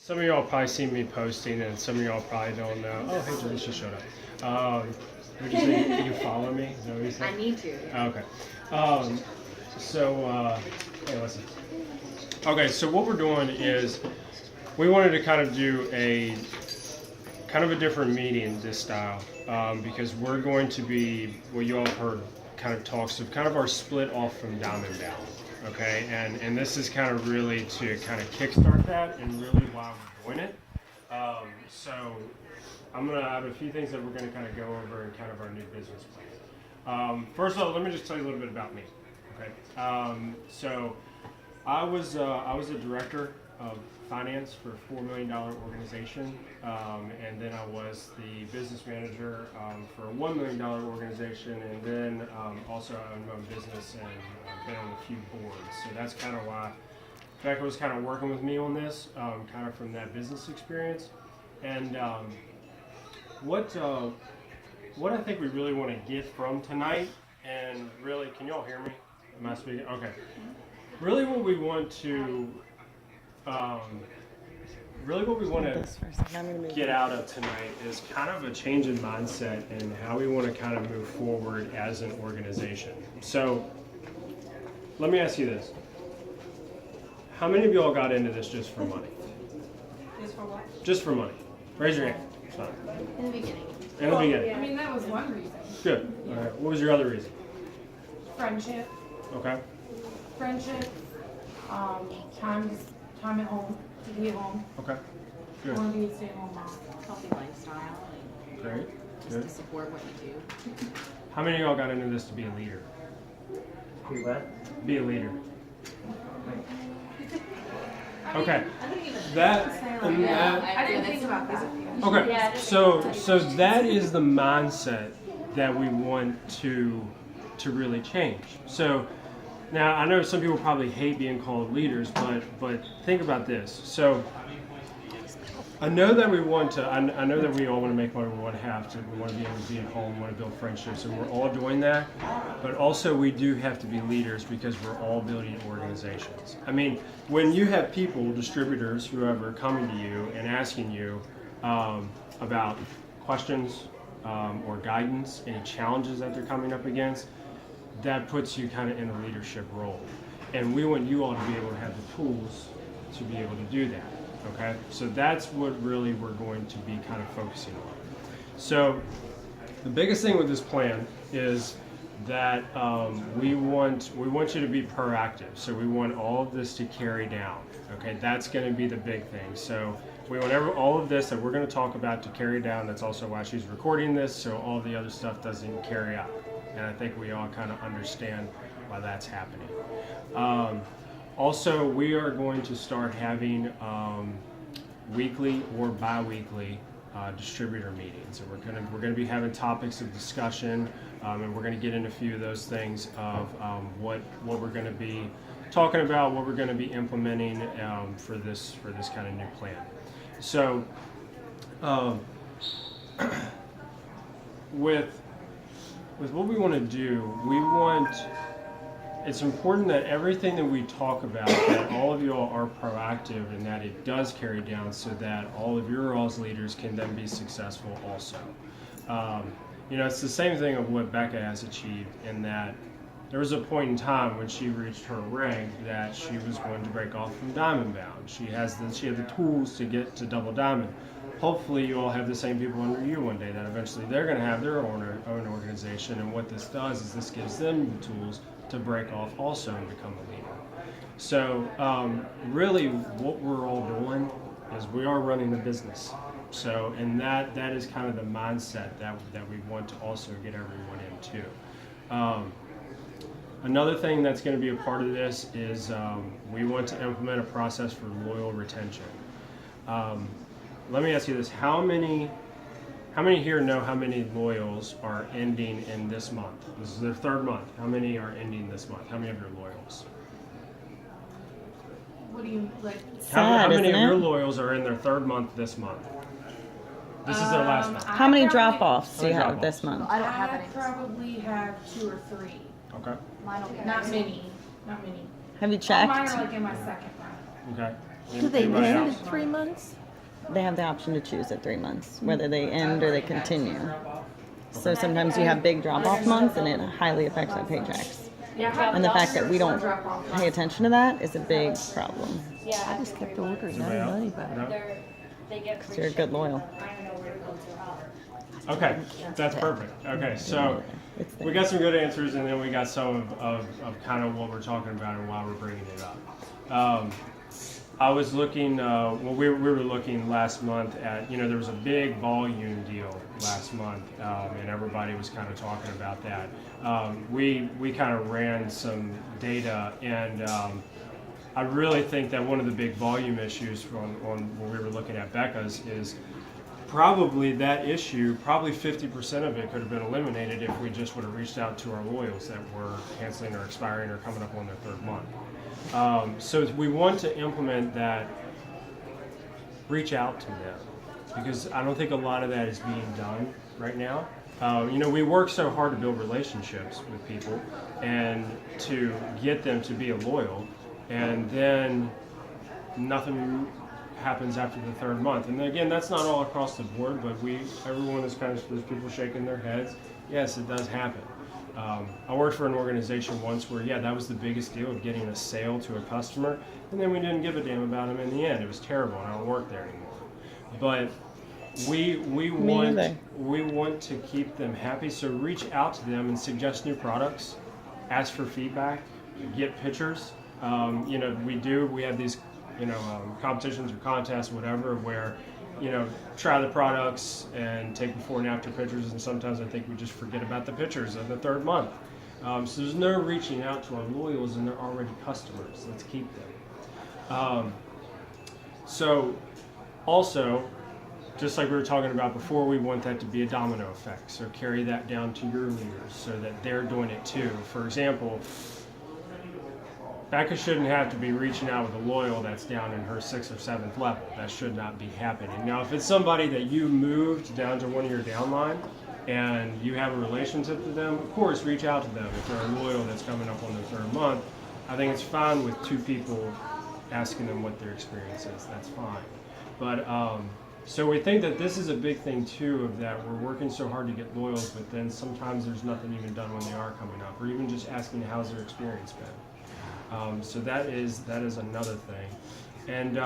Some of y'all probably seen me posting, and some of y'all probably don't know. Oh, hey, Janice just showed up. Would you say you follow me? Is that what you said? I need to. Okay. Hey, listen. Okay, so what we're doing is we wanted to kind of do a different meeting this style because we're going to be what you all have heard kind of talks of kind of our split off from Diamond Down. Okay, and this is kind of really to kind of kickstart that and really why we're doing it. So I have a few things that we're going to kind of go over in kind of our new business plan. First of all, let me just tell you a little bit about me. Okay, so I was a director of finance for a $4 million organization, and then I was the business manager for a $1 million organization, and then also I owned my own business and been on a few boards. So that's kind of why Becca was kind of working with me on this, kind of from that business experience. And what I think we really want to get from tonight, and really, can you all hear me? Am I speaking? Okay. Really, what we want to get out of tonight is kind of a change in mindset and how we want to kind of move forward as an organization. So let me ask you this. How many of you all got into this just for money? Just for what? Just for money. Raise your hand. It's fine. In the beginning. In the beginning. Yeah. I mean, that was one reason. Good. All right. What was your other reason? Friendship. Okay. Friendship. Time at home. To be at home. Okay. I Good. want to be a stay-at-home mom. Healthy lifestyle. And Great. just Good. to support what you do. How many of y'all got into this to be a leader? Be what? Be a leader. Okay. I didn't even That and that. I didn't think about that. Okay, so that is the mindset that we want to really change. So now I know some people probably hate being called leaders, but think about this. So I know that we want to. I know that we all want to make money. We want to have to. We want to be able to be at home. We want to build friendships, and we're all doing that. But also, we do have to be leaders because we're all building organizations. I mean, when you have people, distributors, whoever, coming to you and asking you about questions or guidance, any challenges that they're coming up against, that puts you kind of in a leadership role. And we want you all to be able to have the tools to be able to do that. Okay, so that's what really we're going to be kind of focusing on. So the biggest thing with this plan is that we want you to be proactive. So we want all of this to carry down. Okay, that's going to be the big thing. So we want all of this that we're going to talk about to carry down. That's also why she's recording this, so all the other stuff doesn't carry out. And I think we all kind of understand why that's happening. Also, we are going to start having weekly or bi-weekly distributor meetings. And we're going to be having topics of discussion, and we're going to get into a few of those things of what we're going to be talking about, what we're going to be implementing for this kind of new plan. So, with what we want to do, it's important that everything that we talk about, that all of you all are proactive and that it does carry down so that all of your all's leaders can then be successful also. It's the same thing of what Becca has achieved in that there was a point in time when she reached her rank that she was going to break off from Diamond Bound. She had the tools to get to Double Diamond. Hopefully you all have the same people under you one day that eventually they're going to have their own organization, and what this does is this gives them the tools to break off also and become a leader. So really what we're all doing is we are running a business. So, and that is kind of the mindset that we want to also get everyone into. Another thing that's going to be a part of this is we want to implement a process for loyal retention. Let me ask you this: how many here know how many loyals are ending in this month? This is their third month. How many are ending this month? How many of your loyals? What do you like? How many of your loyals are in their third month this month? This is their last month. How many drop-offs do you have this month? I don't have I any. probably have 2 or 3. Okay. Mine will be Not many. Not many. Have you All mine checked? are like in my second round. Okay. Do they Anybody end else? at 3 months? They have the option to choose at 3 months, whether they end or they continue. So sometimes you have big drop-off months, and it highly affects our paychecks. And the fact that we don't pay attention to that is a big problem. I just kept ordering. I Anybody didn't know else? anybody. No? Because you're a good loyal. Okay, that's perfect. Okay, so It's there. we got some good answers, and then we got some of kind of what we're talking about and why we're bringing it up. I was looking, we were looking last month at, there was a big volume deal last month, and everybody was kind of talking about that. We kind of ran some data, and I really think that one of the big volume issues on when we were looking at Becca's is probably that issue, probably 50% of it could have been eliminated if we just would have reached out to our loyals that were canceling or expiring or coming up on their third month. So we want to implement that, reach out to them, because I don't think a lot of that is being done right now. We work so hard to build relationships with people and to get them to be a loyal, and then nothing happens after the third month. And again, that's not all across the board, but everyone is kind of, there's people shaking their heads. Yes, it does happen. I worked for an organization once where, that was the biggest deal of getting a sale to a customer, and then we didn't give a damn about them in the end. It was terrible, and I don't work there anymore. But we want to keep them happy, so reach out to them and suggest new products, ask for feedback, get pictures. We have these competitions or contests, whatever, where try the products and take before and after pictures, and sometimes I think we just forget about the pictures of the third month. So there's no reaching out to our loyals, and they're already customers. Let's keep them. So also, just like we were talking about before, we want that to be a domino effect. So carry that down to your leaders so that they're doing it too. For example, Becca shouldn't have to be reaching out with a loyal that's down in her 6th or 7th level. That should not be happening. Now, if it's somebody that you moved down to one of your downline and you have a relationship with them, of course, reach out to them. If they're a loyal that's coming up on their third month, I think it's fine with 2 people asking them what their experience is. That's fine. But so we think that this is a big thing too, of that we're working so hard to get loyals, but then sometimes there's nothing even done when they are coming up, or even just asking how's their experience been. So that is another thing, and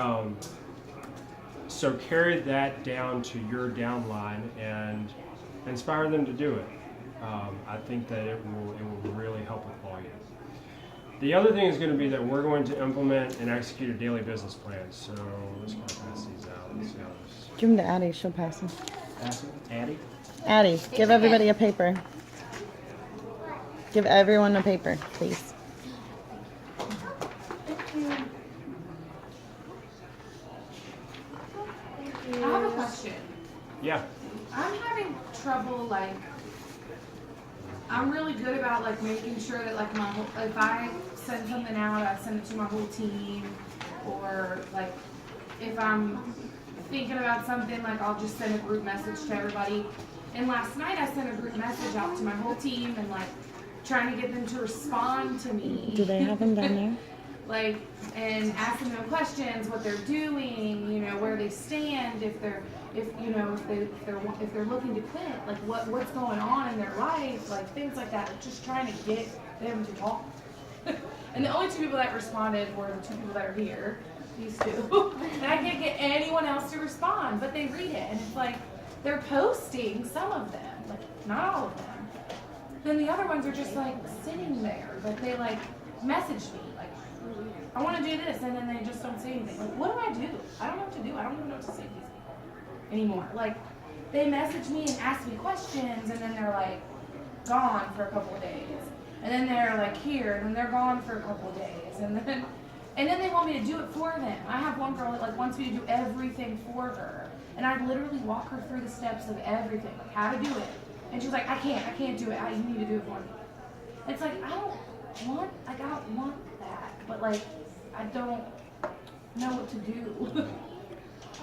so carry that down to your downline and inspire them to do it. I think that it will really help with volume. The other thing is going to be that we're going to implement and execute a daily business plan. So let's kind of pass these out. Let's see how this. Give them to Addie. She'll pass them. Pass it, Addie. Addie, give everybody a paper. Give everyone a paper, please. I have a question. Yeah. I'm having trouble, I'm really good about making sure that if I send something out, I send it to my whole team, or if I'm thinking about something, I'll just send a group message to everybody. And last night I sent a group message out to my whole team and trying to get them to respond to me. Do they have them down there? And asking them questions, what they're doing, where they stand, if they're looking to quit, what's going on in their life, things like that. Just trying to get them to talk. And the only 2 people that responded were the 2 people that are here, these 2. And I can't get anyone else to respond, but they read it, and it's they're posting, some of them, not all of them. Then the other ones are just sitting there, but they message me I want to do this, and then they just don't say anything. What do I do? I don't know what to do. I don't even know what to say to these people anymore. They message me and ask me questions, and then they're gone for a couple of days, and then they're here, and then they're gone for a couple of days, and then they want me to do it for them. I have one girl that wants me to do everything for her, and I literally walk her through the steps of everything, how to do it, and she's like, I can't do it. You need to do it for me. It's I don't want that, but I don't know what to do.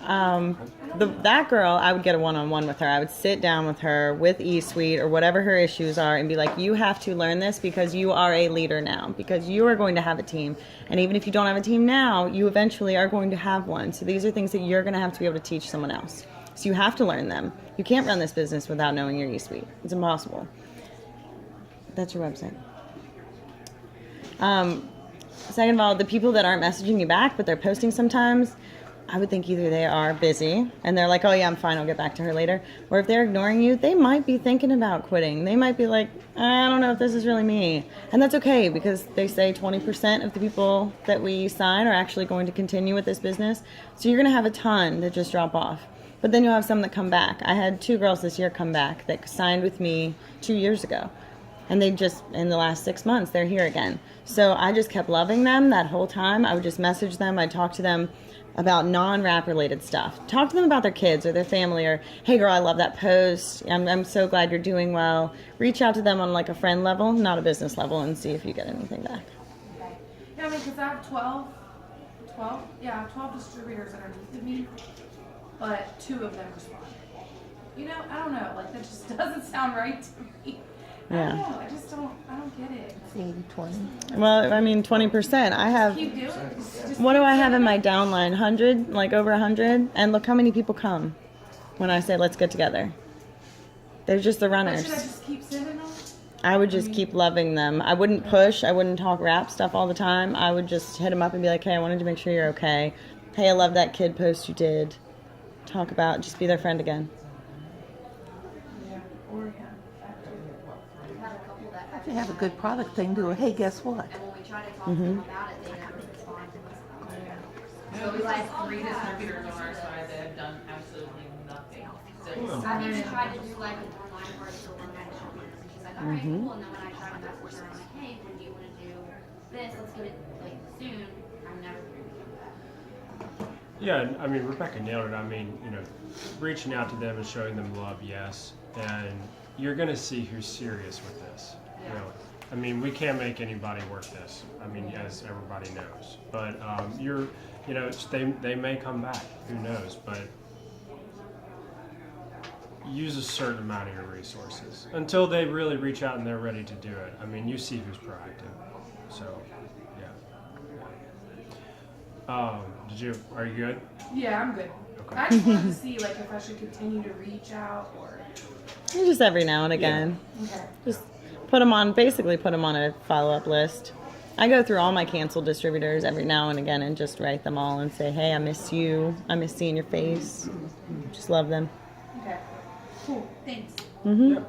that girl, I would get a one-on-one with her. I would sit down with her with eSuite or whatever her issues are and be like, you have to learn this because you are a leader now, because you are going to have a team. And even if you don't have a team now, you eventually are going to have one. So these are things that you're going to have to be able to teach someone else. So you have to learn them. You can't run this business without knowing your eSuite. It's impossible. That's your website. Second of all, the people that aren't messaging you back, but they're posting sometimes, I would think either they are busy and they're like, oh yeah, I'm fine, I'll get back to her later. Or if they're ignoring you, they might be thinking about quitting. They might be like, I don't know if this is really me. And that's okay, because they say 20% of the people that we sign are actually going to continue with this business. So you're going to have a ton that just drop off. But then you'll have some that come back. I had 2 girls this year come back that signed with me 2 years ago. And they just, in the last 6 months, they're here again. So I just kept loving them that whole time. I would just message them. I'd talk to them about non-rap related stuff. Talk to them about their kids or their family, or, hey girl, I love that post. I'm so glad you're doing well. Reach out to them on like a friend level, not a business level, and see if you get anything back. Okay. Yeah, I mean, because I have 12 distributors underneath of me, but 2 of them respond. You know, I don't know, like that just doesn't sound right to me. Yeah. I don't know, I don't get it. It's 80-20. Well, I mean, 20%. I have, Keep doing it. Just what do keep I have in doing my it. downline? 100, like over 100? And look how many people come when I say, let's get together. They're just the But runners. should I just keep sending them? I would just keep loving them. I wouldn't push. I wouldn't talk rap stuff all the time. I would just hit them up and be like, hey, I wanted to make sure you're okay. Hey, I love that kid post you did. Talk about, just be their friend again. Yeah, or yeah. If you have a good product, they can do it. Hey, guess what? And when we try to talk to them about it, they never respond to us. So we like 3 distributors on our side that have done absolutely nothing. So I've even tried to do like an online course for one of my distributors, and she's like, all right, cool. And then when I try to message her, I'm like, hey, when do you want to do this? Let's get it like soon. I'm never going to do that. Yeah, I mean, Rebecca nailed it. I mean, you know, reaching out to them and showing them love, yes. And you're going to see who's serious with this, really. I mean, we can't make anybody work this. I mean, as everybody knows. But you know, they may come back. Who knows? But use a certain amount of your resources until they really reach out and they're ready to do it. I mean, you see who's proactive. So, yeah. Are you good? Yeah, I'm good. Okay. I just wanted to see like if I should continue to reach out or. Just every now and again. Okay. Just put them on a follow-up list. I go through all my canceled distributors every now and again and just write them all and say, hey, I miss you. I miss seeing your face. Just love them. Okay. Cool. Thanks. Mm-hmm.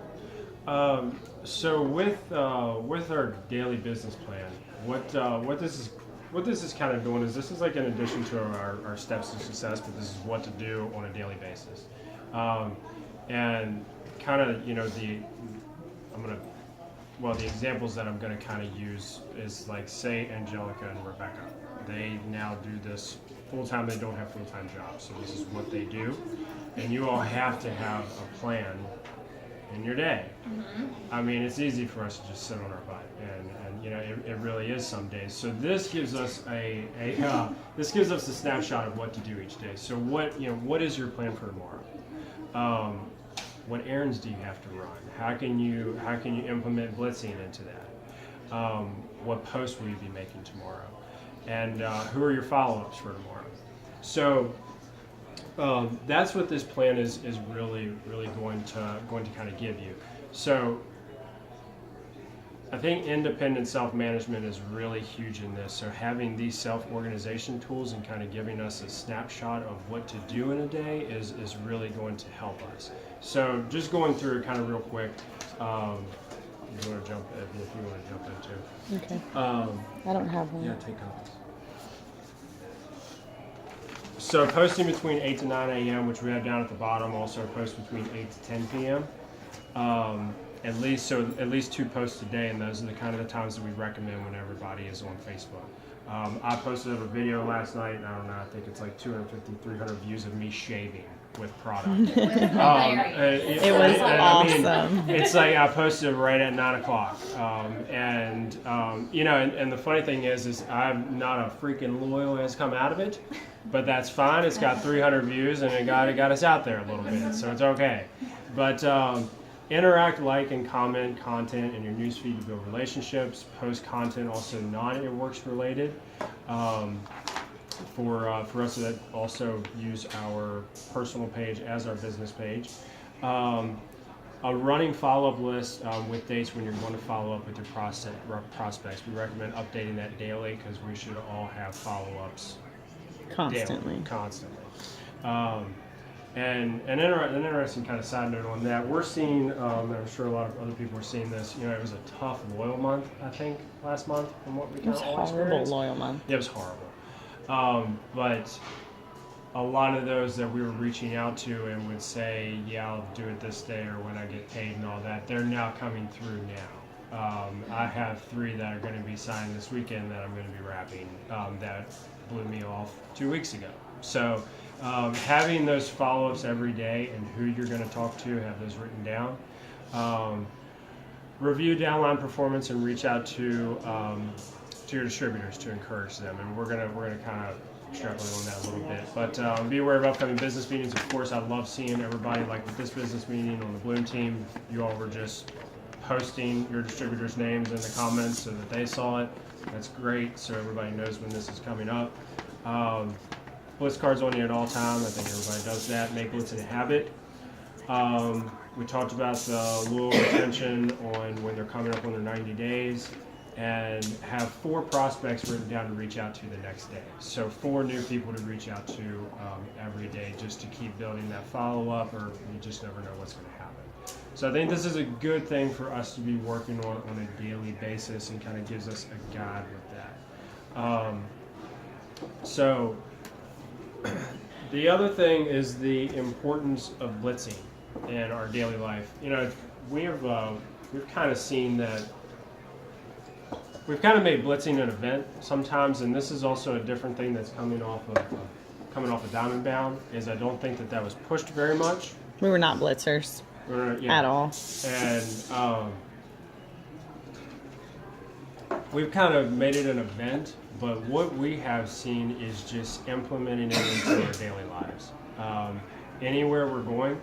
So with our daily business plan, what this is kind of doing is this is like in addition to our steps to success, but this is what to do on a daily basis, and kind of, you know, the examples that I'm gonna kind of use is like, say Angelica and Rebecca, they now do this full time. They don't have full time jobs, so this is what they do, and you all have to have a plan in your day. I mean, it's easy for us to just sit on our butt, and you know, it really is some days. So this gives us this gives us a snapshot of what to do each day. So what is your plan for tomorrow? What errands do you have to run? How can you implement blitzing into that? What posts will you be making tomorrow? And who are your follow-ups for tomorrow? So that's what this plan is really going to kind of give you. So I think independent self-management is really huge in this. So having these self-organization tools and kind of giving us a snapshot of what to do in a day is really going to help us. So just going through it kind of real quick. If you want to jump in too. Okay. I don't have one. Yeah, take copies. So posting between 8 to 9 a.m., which we have down at the bottom, also post between 8 to 10 p.m. At least 2 posts a day, and those are the kind of the times that we recommend when everybody is on Facebook. I posted a video last night, and I don't know, I think it's like 250, 300 views of me shaving with product. It was awesome. I mean, it's like I posted right at 9 o'clock. You know, and the funny thing is I'm not a freaking loyal has come out of it. but that's fine. It's got 300 views, and it got us out there a little bit, so it's okay. But interact, like, and comment content in your newsfeed to build relationships. Post content also non-Airworks related. For us that also use our personal page as our business page. A running follow-up list with dates when you're going to follow up with your prospects. We recommend updating that daily because we should all have follow-ups Constantly. daily, constantly. And an interesting kind of side note on that, we're seeing, and I'm sure a lot of other people are seeing this, it was a tough loyal month, I think, last month from what we It kind was of all horrible experienced. loyal month. It was horrible. But a lot of those that we were reaching out to and would say, yeah, I'll do it this day or when I get paid and all that, they're now coming through now. I have 3 that are going to be signed this weekend that I'm going to be wrapping that blew me off 2 weeks ago. So having those follow-ups every day and who you're going to talk to, have those written down. Review downline performance and reach out to your distributors to encourage them, and we're gonna kind of extrapolate on that a little bit. But be aware of upcoming business meetings. Of course, I love seeing everybody, like with this business meeting on the Bloom team, you all were just posting your distributors' names in the comments so that they saw it. That's great, so everybody knows when this is coming up. Blitz cards on you at all times. I think everybody does that. Make Blitzing a habit. We talked about the loyal retention on when they're coming up on their 90 days. And have 4 prospects written down to reach out to the next day. So 4 new people to reach out to every day just to keep building that follow-up, or you just never know what's going to happen. So I think this is a good thing for us to be working on a daily basis and kind of gives us a guide with that. So the other thing is the importance of blitzing in our daily life. We've kind of seen that. We've kind of made blitzing an event sometimes, and this is also a different thing that's coming off of Diamond Bound. Is I don't think that was pushed very much. We were not blitzers at all. And we've kind of made it an event, but what we have seen is just implementing it into our daily lives. Anywhere we're going,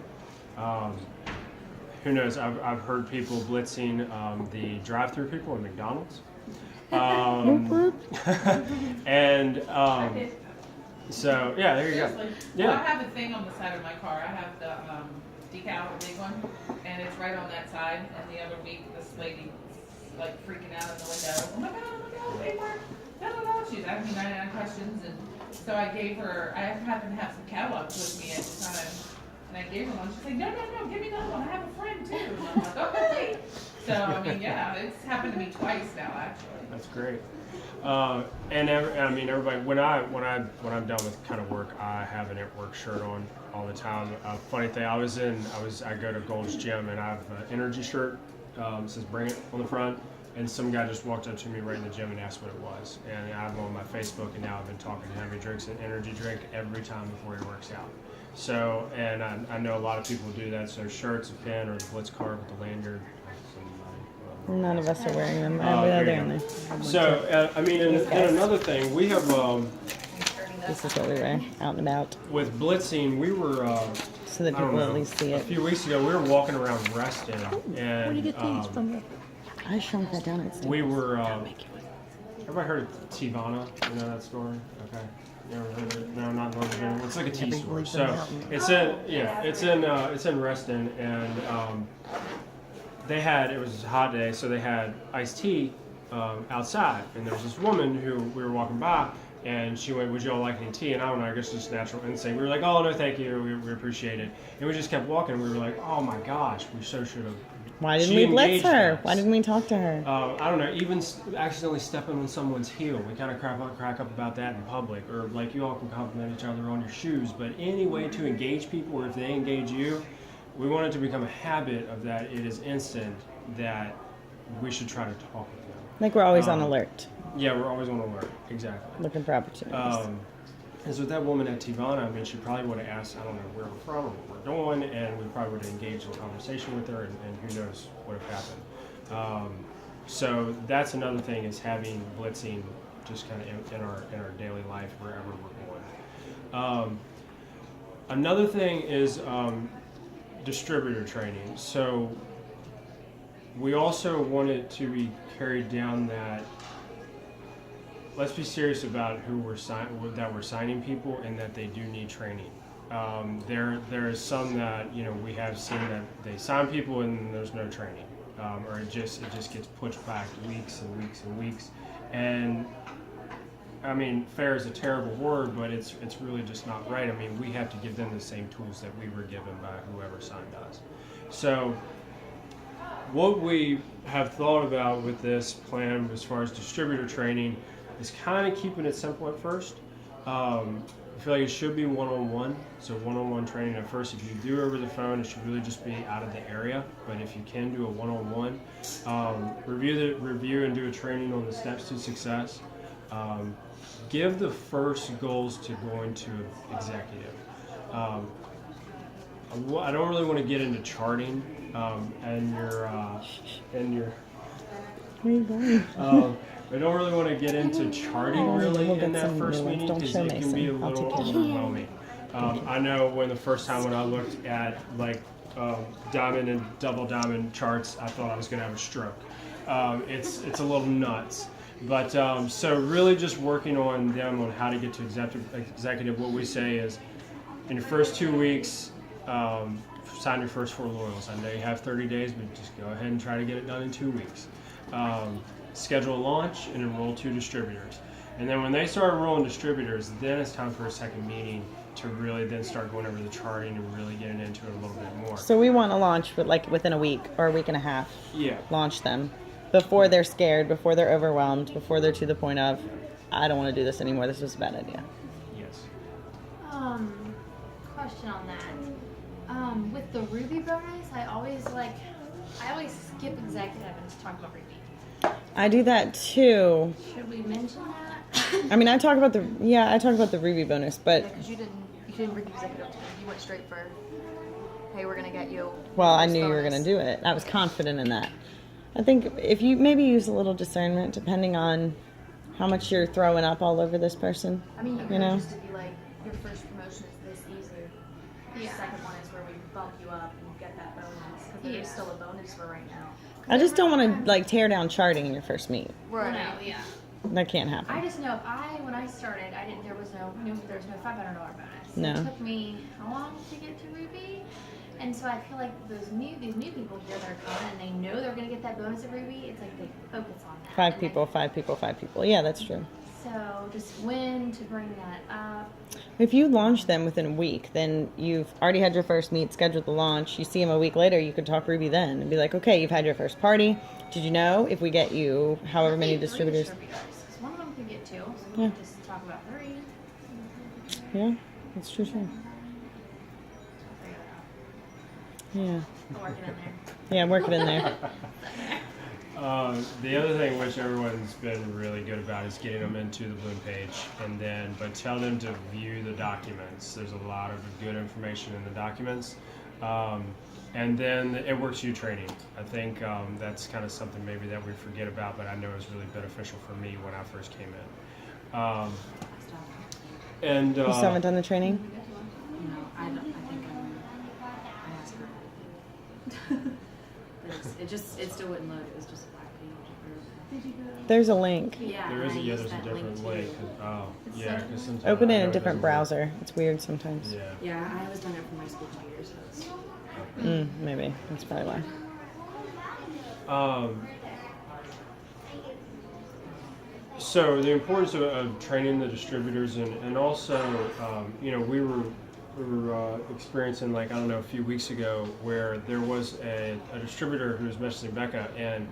who knows? I've heard people blitzing the drive-through people at McDonald's. And so yeah, there you go. Seriously. Yeah. Well, I have a thing on the side of my car. I have the decal, the big one, and it's right on that side. And the other week, this lady like freaking out in the window. Oh my god, they work. No. She's asking me 99 questions, and so I gave her. I happen to have some catalogs with me at the time, and I gave her one. She's like, no, give me another one. I have a friend too. And I'm like, okay. So I mean, yeah, it's happened to me twice now, actually. That's great. And everybody, when I'm done with kind of work, I have an at work shirt on all the time. Funny thing, I go to Gold's Gym and I have an energy shirt. It says "Bring It" on the front, and some guy just walked up to me right in the gym and asked what it was. And I have him on my Facebook, and now I've been talking to him. He drinks an energy drink every time before he works out. So, and I know a lot of people do that. So shirts, a pin, or the Blitz card with the lanyard. None of us are wearing them. There They're you in go. there. So, and another thing, we have, This is what we wear out and about, with blitzing, we were, so that I don't people at know, least see a it. few weeks ago, we were walking around Reston, Where do you get these and from? I shrunk that down at Staples. we were, everybody heard of Tivana? You know that store? Okay. You ever heard of it? No, not Northern. It's like a tea store. So, it's in Reston, and, it was a hot day, so they had iced tea outside, and there was this woman who we were walking by, and she went, "Would y'all like any tea?" And I don't know, I guess just natural instinct. We were like, "Oh no, thank you, we appreciate it." And we just kept walking. And we were like, "Oh my gosh, we so should have." Why didn't She we blitz engaged her? us. Why didn't we talk to her? I don't know, even accidentally stepping on someone's heel. We kind of crack up about that in public, or like you all can compliment each other on your shoes. But any way to engage people, or if they engage you, we want it to become a habit of that. It is instant that we should try to talk with them. Like we're always on alert, Yeah, we're always on alert. Exactly. looking for opportunities. And so with that woman at Tivana, she probably would have asked, I don't know where we're from or what we're doing, and we probably would have engaged in conversation with her, and who knows what would have happened. So that's another thing, is having blitzing just kind of in our daily life wherever we're Another thing is distributor training. So we also want it to be carried down that let's be serious about who we're signing people, and that they do need training. There is some that we have seen that they sign people and there's no training, or it just gets pushed back weeks and weeks and weeks. And I mean, fair is a terrible word, but it's really just not right. I mean, we have to give them the same tools that we were given by whoever signed us. So what we have thought about with this plan as far as distributor training is kind of keeping it simple at first. I feel like it should be one-on-one, so one-on-one training at first. If you do over the phone, it should really just be out of the area. But if you can do a one-on-one, review and do a training on the steps to success. Give the first goals to going to executive. I don't really want to get into charting and your. Where are you going? I don't really want to get into charting really in that first meeting because it can be a little overwhelming. I know when I looked at like diamond and double diamond charts, I thought I was going to have a stroke. It's a little nuts. But so really just working on them on how to get to executive. What we say is in your first 2 weeks, sign your first 4 loyals. I know you have 30 days, but just go ahead and try to get it done in 2 weeks. Schedule a launch and enroll 2 distributors. And then when they start enrolling distributors, then it's time for a second meeting to really then start going over the charting and really getting into it a little bit more. So we want to launch within a week or a week and a half. Yeah. Launch them before they're scared, before they're overwhelmed, before they're to the point of, I don't want to do this anymore. This was a bad idea. Yes. Question on that. With the Ruby bonus, I always skip executive and just talk about Ruby. I do that too. Should we mention that? I mean, I talk about the Ruby bonus, but Because you didn't bring executive to me. You went straight for, hey, we're gonna get you. well, I this knew you were bonus. going to do it. I was confident in that. I think if you maybe use a little discernment, depending on how much you're throwing up all over this person. I mean, you You could know? just be like, your first promotion is this easy. Your second one is where we bump you up and you get that bonus. Because there is still a bonus for right now. I just don't want to tear down charting in your first meet. Right. No, yeah. That can't happen. I just know when I started, there was no $500 bonus. No. It took me how long to get to Ruby? And so I feel like these new people here that are coming and they know they're gonna get that bonus at Ruby. It's like they focus on that. 5 And people, 5 people, 5 people. Yeah, that's true. So just when to bring that up. If you launch them within a week, then you've already had your first meet, scheduled the launch. You see them a week later, you could talk Ruby then and be like, okay, you've had your first party. Did you know if we get you however many distributors? 3 'cause one of them could get 2. So we Yeah. can just talk about 3. Yeah, that's true too. Yeah. I'm working in there. Yeah, work it in there. The other thing which everyone's been really good about is getting them into the Bloom page, but tell them to view the documents. There's a lot of good information in the documents, and then it works you training. I think that's kind of something maybe that we forget about, but I know it was really beneficial for me when I first came in. And You still haven't done the training? No, I think I asked her. But it still wouldn't load. It was just a black page. There's a link. Yeah. there's I used a that different link. too. Oh, yeah. 'Cause sometimes Open I it in know a different doesn't work. browser. It's weird sometimes. Yeah. Yeah, I was done it for my school tutors. So it's, Maybe. That's probably why. So the importance of training the distributors and also, we were experiencing a few weeks ago where there was a distributor who was messaging Becca, and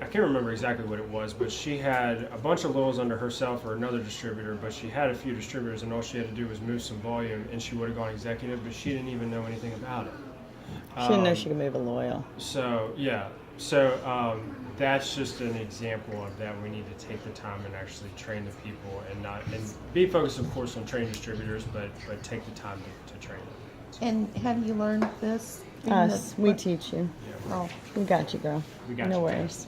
I can't remember exactly what it was, but she had a bunch of lows under herself or another distributor, but she had a few distributors and all she had to do was move some volume and she would have gone executive, but she didn't even know anything about it. She didn't know she could move a loyal. So that's just an example of that. We need to take the time and actually train the people and be focused, of course, on training distributors, but take the time to train them. And have you learned this? in Us, the- we teach you. Yeah. Oh, We got you, girl. We got no you. worries.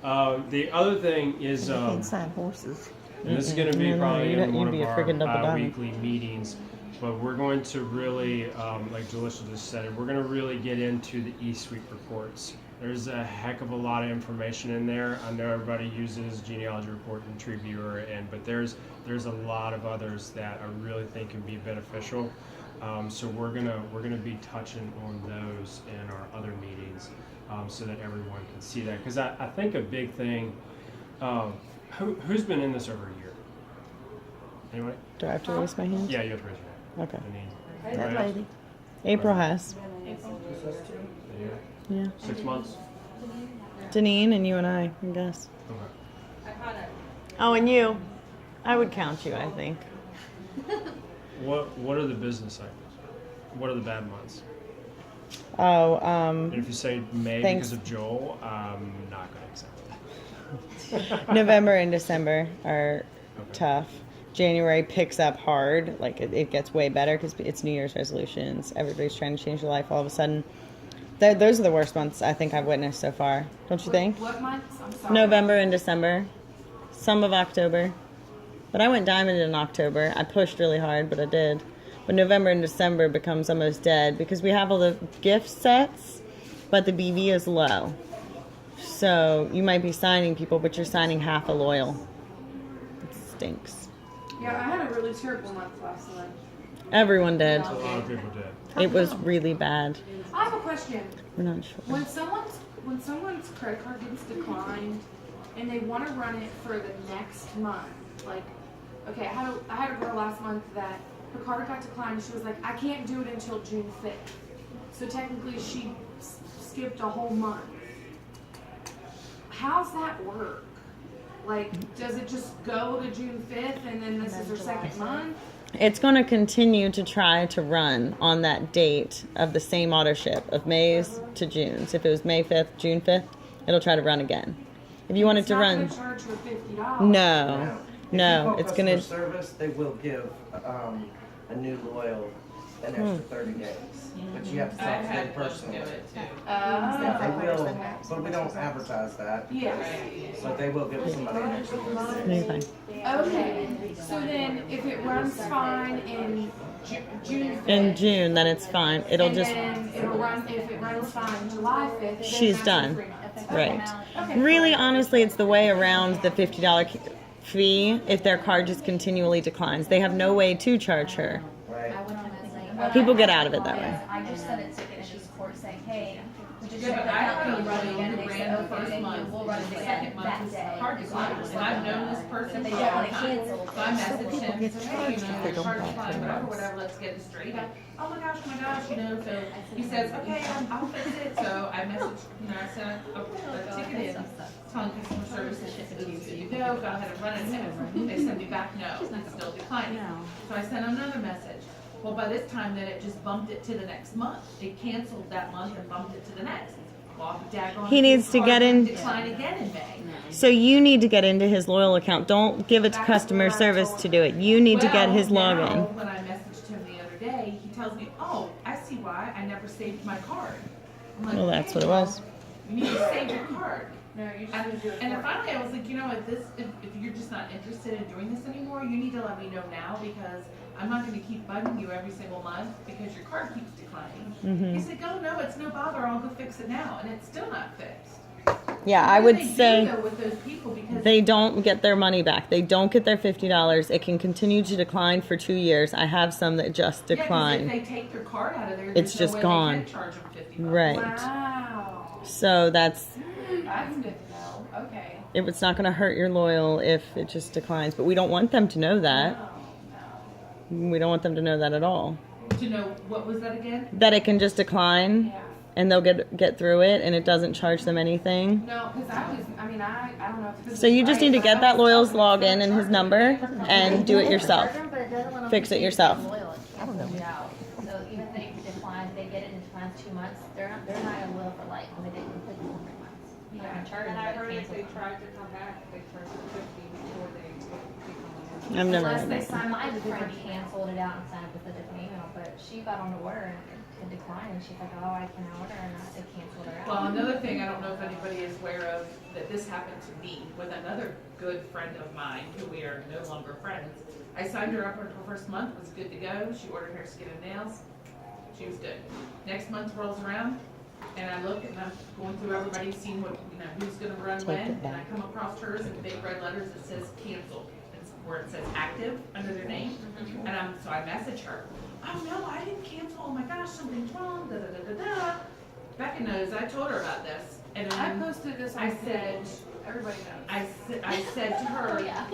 The other thing is they can't sign horses. And this is going to be No, probably you'd in one be of a our freaking double down. weekly meetings. But we're going to really, like Jalissa just said, we're going to really get into the e-suite reports. There's a heck of a lot of information in there. I know everybody uses Genealogy Report and Tree Viewer, but there's a lot of others that I really think can be beneficial. So we're gonna be touching on those in our other meetings, so that everyone can see that. Because I think a big thing. Who's been in this over a year? Anybody? Do I have to raise my hand? Yeah, you have to raise your hand. Okay. Anybody That else? lady. April has. A year? Yeah. 6 months? Deneen and you and I guess. Okay. Oh, and you. I would count you, I think. What are the business cycles? What are the bad months? Oh, And if you say May Thanks. because of Joel, I'm not going to accept that. November and December are Okay. tough. January picks up hard. Like it gets way better because it's New Year's resolutions. Everybody's trying to change their life all of a sudden. Those are the worst months I think I've witnessed so far. Don't you think? What months? I'm sorry. November and December. Some of October. But I went diamond in October. I pushed really hard, but I did. But November and December becomes almost dead because we have all the gift sets, but the BV is low. So you might be signing people, but you're signing half a loyal. It stinks. Yeah, I had a really terrible month last month. Everyone did. A lot of people did. It was really bad. I have a question. We're not sure. When someone's credit card gets declined and they want to run it for the next month, like, okay, I had a girl last month that her card got declined and she was like, I can't do it until June 5th. So technically she skipped a whole month. How's that work? Like, does it just go to June 5th and then this is her second month? It's going to continue to try to run on that date of the same auto ship of May's to June's. If it was May 5th, June 5th, it'll try to run again. If you want it to run, It's not going to charge her $50. no, no, it's going to. Service, they will give a new loyal an extra 30 days. But you have to I talk to them had Bush do personally. it too. They will, but we don't advertise that. Yes. But they will give somebody an extra 30 days. Okay. Okay, so then if it runs fine in June 5th, In June, then it's fine. It'll and just then it'll run, if it runs fine July 5th, then She's that's done. 3 months. right. Okay. Really, honestly, it's the way around the $50 fee if their card just continually declines. They have no way to charge her. Right? People get out of it that way. I just sent it to Issues Court saying, hey, we just Yeah, checked but the I account, had can a you run it loyal again? who They ran said, the okay, first thank you, month, we'll run the it again second month that was day. hard decline. And I've known this person But for they a long definitely time. canceled. So I messaged him, get said, hey, you know, charged if they it's don't hard back decline, their whatever, loans. whatever, let's get it straight. Oh my gosh, you know, so he says, okay, I'll fix it. So I messaged, you know, I sent a ticket in, telling customer service that it needs to go ahead and run it. No. They sent me back, no, it's still declining. So I sent another message. Well, by this time, then it just bumped it to the next month. It canceled that month and bumped it to the next. Well, daggone, He needs his to card get in- Decline again in May. So you need to get into his loyal account. Don't give it to customer service to do it. You need to get his Now, login. when I messaged him the other day, he tells me, oh, I see why I never saved my card. I'm like, Well, that's okay, what it was. You need to save your card. No, you just And, need to do it. and then first. finally I was like, you know what, if you're just not interested in doing this anymore, you need to let me know now because I'm not gonna keep bugging you every single month because your card keeps declining. Mm-hmm. He's like, oh no, it's no bother, I'll go fix it now, and it's still not fixed. Yeah, What I do would they do, say though, with those people because they don't get their money back. They don't get their $50. It can continue to decline for 2 years. I have some that just yeah, 'cause decline. if they take their card out of there, It's there's just no way gone. they can charge them $50. Right. Wow. So That's good to know. Okay. it's not going to hurt your loyal if it just declines. But we don't want them to know that. No. We don't want them to know that at all. To know, what was that again? That it can just decline Yeah. and they'll get through it and it doesn't charge them anything. No, because I don't know if this So is you just right, need to but get I that was loyal's told login and his number and do it yourself. Fix it yourself. I don't know. So even if they decline, they get it in declines 2 months, they're not loyal for life when they didn't complete the 3 months. You can charge them, And I but heard if cancel they them. tried to come back, they charged them 50 before they declined. I've never Unless heard they that. sign my friend canceled it out and signed up with a different email, but she got on the order and declined, and she's like, oh, I can order, and it canceled her out. Well, another thing, I don't know if anybody is aware of, that this happened to me with another good friend of mine, who we are no longer friends. I signed her up for her first month, was good to go, she ordered her skin and nails, she was good. Next month rolls around, and I look and I'm going through everybody, seeing what, who's gonna run when, and I come across hers in big red letters, it says canceled. It's where it says active under their name, and so I message her, oh no, I didn't cancel, oh my gosh, something's wrong, da da da da da. Becca knows, I told her about this, and I then posted this on I said, everybody knows. I said to her, Yeah.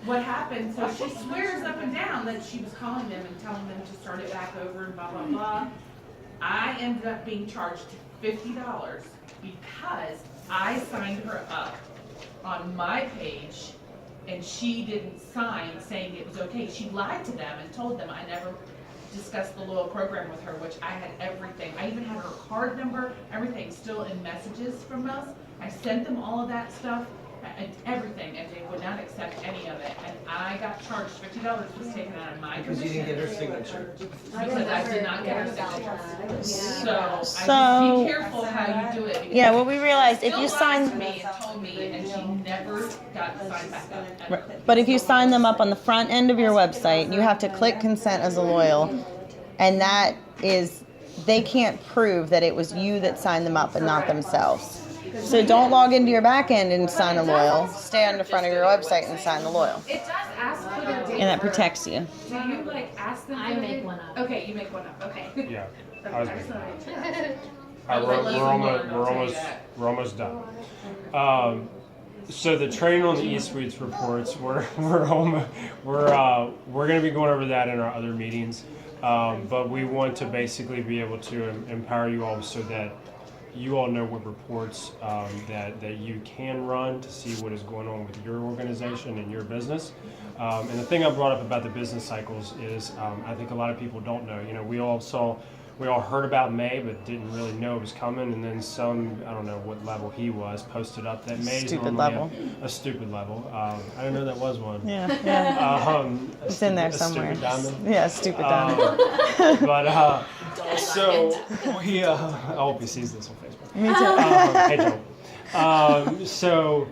what happened? So she swears up and down that she was calling them and telling them to start it back over and blah, blah, blah. I ended up being charged $50 because I signed her up on my page and she didn't sign saying it was okay. She lied to them and told them I never discussed the loyal program with her, which I had everything. I even had her card number, everything still in messages from us. I sent them all of that stuff. And everything, and they would not accept any of it, and I got charged $50 was taken out of my Because you didn't commission get her signature. because I did not get her signature. So I just So- be careful how you do it. because Yeah, well, we realized if she you still lied to sign, me and told me, and she never got signed back up. ever. but if you sign them up on the front end of your website, you have to click consent as a loyal, and that is, they can't prove that it was you that signed them up and not themselves. So don't log into your back end and sign a loyal. Stay on the front of your website and sign the loyal, It does ask for their date. and that of birth. protects you. Do you like ask them? I for make their- one up. Okay, you make one up. Okay. Yeah. Okay, I was I just making wanted to- we're almost done. So the training on the eSuites reports, we're going to be going over that in our other meetings, but we want to basically be able to empower you all so that you all know what reports that you can run to see what is going on with your organization and your business. And the thing I brought up about the business cycles is I think a lot of people don't know. We all heard about May, but didn't really know it was coming. And then some, I don't know what level he was, posted up that May is Stupid normally level. a stupid level. I didn't know that was one. Yeah, yeah. It's in there A somewhere. stupid diamond. Yeah, stupid diamond. But so we, I hope he sees this on Facebook. Me too. Hey Joel. So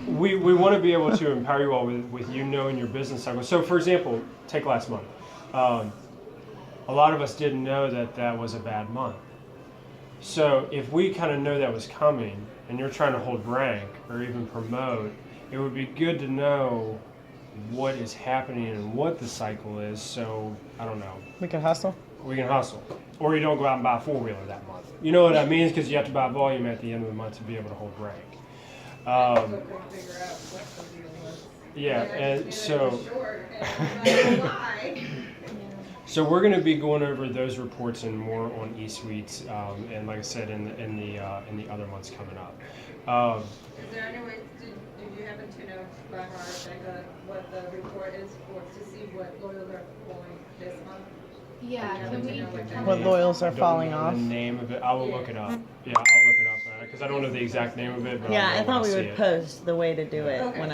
we want to be able to empower you all with you knowing your business cycle. So for example, take last month. A lot of us didn't know that was a bad month. So if we kind of know that was coming and you're trying to hold rank or even promote, it would be good to know what is happening and what the cycle is. So I don't know. We can hustle. We can hustle. Or you don't go out and buy a four-wheeler that month. You know what I mean? Because you have to buy volume at the end of the month to be able to hold rank. Yeah, and so so we're going to be going over those reports and more on eSuites, and like I said, in the other months coming up. Is there any way, do you happen to know by heart, Becca, what the report is for, to see what loyals are going this month? Yeah, can we? What loyals are I don't falling know off. the name of it. I will look it up. Yeah, I'll look it up because I don't know the exact name of it. But Yeah, I'll know I thought when we see would it. post the way to do it when